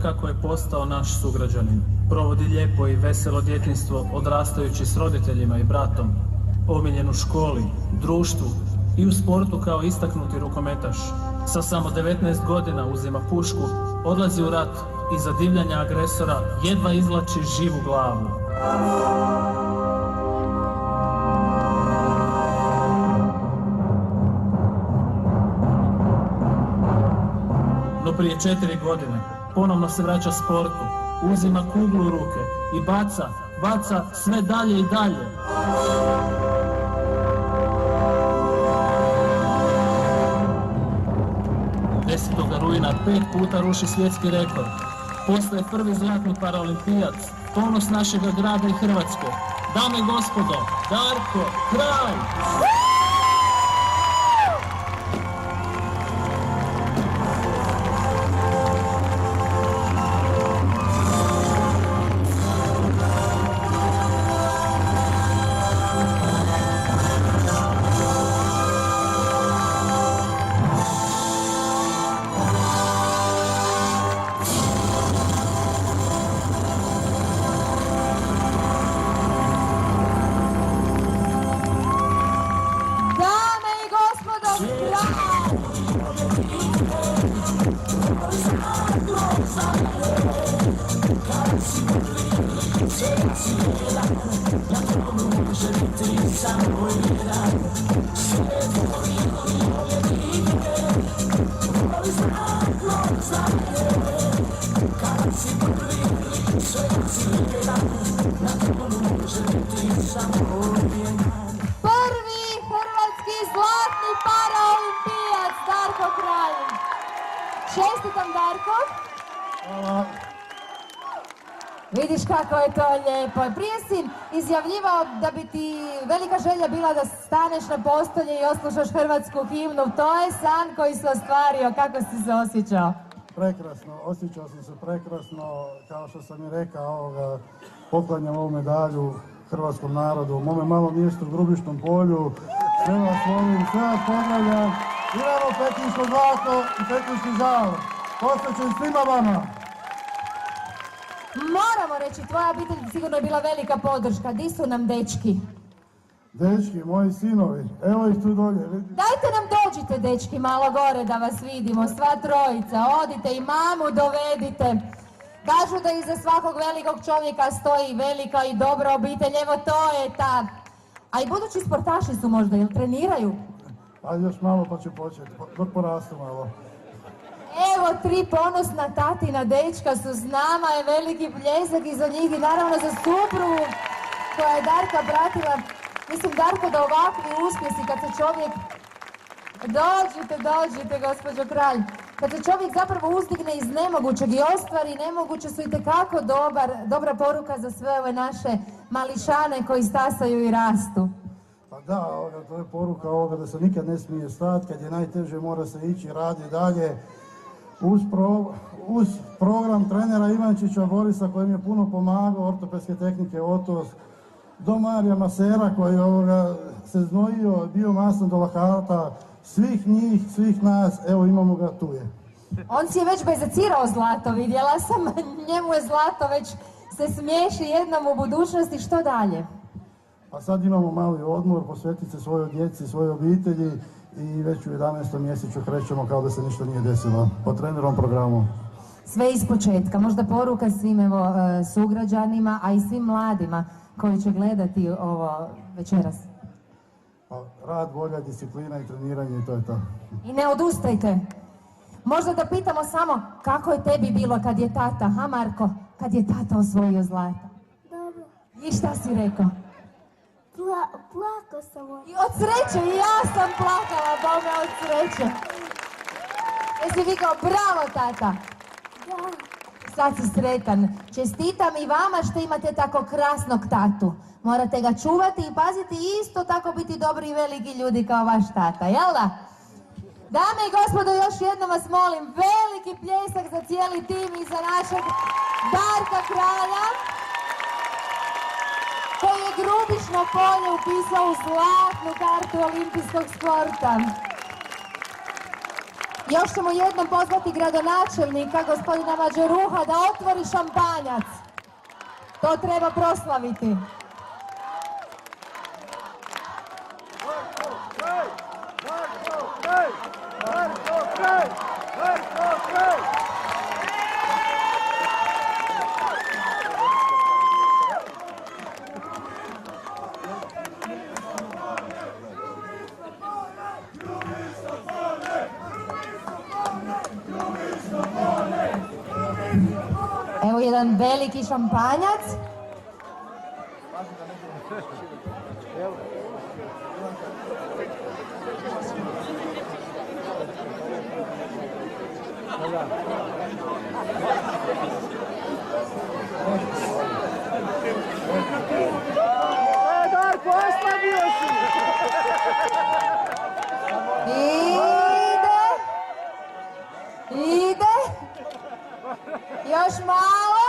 kako je postao naš sugrađanin. Provodi lijepo i veselo djetinjstvo odrastajući s roditeljima i bratom, omiljen u školi, društvu i u sportu kao istaknuti rukometaš. Sa samo 19 godina uzima pušku, odlazi u rat i za divljanja agresora jedva izvlači živu glavu. No prije 4 godine ponovno se vraća sportu, uzima kuglu u ruke i baca sve dalje i dalje. Rujna 5 puta ruši svjetski rekord. Postaje prvi zlatni paraolimpijac, ponos našega grada i Hrvatske. Dame i gospodo, Darko Kralj! Prvi hrvatski zlatni paraolimpijac Darko Kralj. Čestitam, Darko. Hvala. Vidiš kako je to lijepo. Prije si izjavljivao da bi ti velika želja bila da staneš na postolje i oslušaš hrvatsku himnu. To je san koji se ostvario. Kako si se osjećao? Prekrasno, osjećao sam se prekrasno. Kao što sam i rekao, poklanjam ovu medalju hrvatskom narodu, u mome malom mjestu u Grubišnom polju. Sve vas volim, sve vas pozdravljam. Imamo pekinško zlato i pekinški žal. Posvećen svima vama. Moramo reći, tvoja obitelj sigurno je bila velika podrška. Di su nam dečki? Dečki, moji sinovi, evo ih tu dolje. Dajte nam dođite, dečki, malo gore da vas vidimo, sva trojica. Odite i mamu dovedite. Kažu da iza svakog velikog čovjeka stoji velika i dobra obitelj. Evo to je ta. A i budući sportaši su možda, jel treniraju? Pa još malo pa ću početi, dok porastu malo. Evo 3 ponosna tatina dečka su s nama, je veliki pljesak iza njih i naravno za suprugu koja je Darka pratila. Mislim, Darko, da ovakvi uspjesi kad se čovjek... Dođite, gospođo Kralj. Kad se čovjek zapravo uzdigne iz nemogućeg i ostvari nemoguće su itekako dobra poruka za sve ove naše mališane koji stasaju i rastu. Pa da, to je poruka ovoga da se nikad ne smije stati, kad je najteže mora se ići, radi dalje. Uz program trenera Ivančića Borisa koji mi je puno pomagao, ortopedske tehnike Otos, do Marija Masera koji se znojio, bio masan do lakata, svih njih, svih nas, evo imamo ga, tu je. On si je već bezacirao zlato, vidjela sam, njemu je zlato već se smiješi jednom u budućnosti, što dalje? Pa sad imamo mali odmor, posvetiti se svojoj djeci, svojoj obitelji i već u 11. mjesecu krećemo kao da se ništa nije desilo, po trenerom programu. Sve iz početka, možda poruka svim sugrađanima, a i svim mladima koji će gledati ovo večeras. Pa, rad, volja, disciplina i treniranje i to je to. I ne odustajte. Možda da pitamo samo kako je tebi bilo kad je tata, ha Marko, kad je tata osvojio zlata? Dobro. I šta si rekao? Plakao sam. I od sreće, i ja sam plakala, Boga, od sreće. Jesi vikao, bravo tata? Da. Sad si sretan. Čestitam i vama što imate tako krasnog tatu. Morate ga čuvati i paziti isto tako biti dobri i veliki ljudi kao vaš tata, jel da? Dame i gospodo, još jednom vas molim, veliki pljesak za cijeli tim i za našeg Darka Kralja, koji je Grubišno polje upisao u zlatnu kartu olimpijskog sporta. Još ćemo jednom pozvati gradonačelnika, gospodina Mađeruha, da otvori šampanjac. To treba proslaviti. Evo jedan veliki šampanjac. Darko, ostavio si! Ide. Još malo.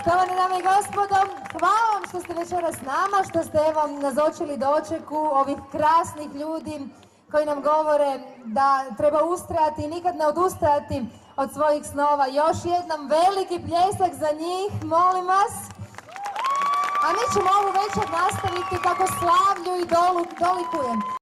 Štovane dame i gospodo, hvala vam što ste večeras s nama, što ste evo nazočili dočeku ovih krasnih ljudi koji nam govore da treba ustrajati i nikad ne odustajati od svojih snova. Još jednom veliki pljesak za njih, molim vas. A mi ćemo ovu večer nastaviti kako slavlju i dolikujem.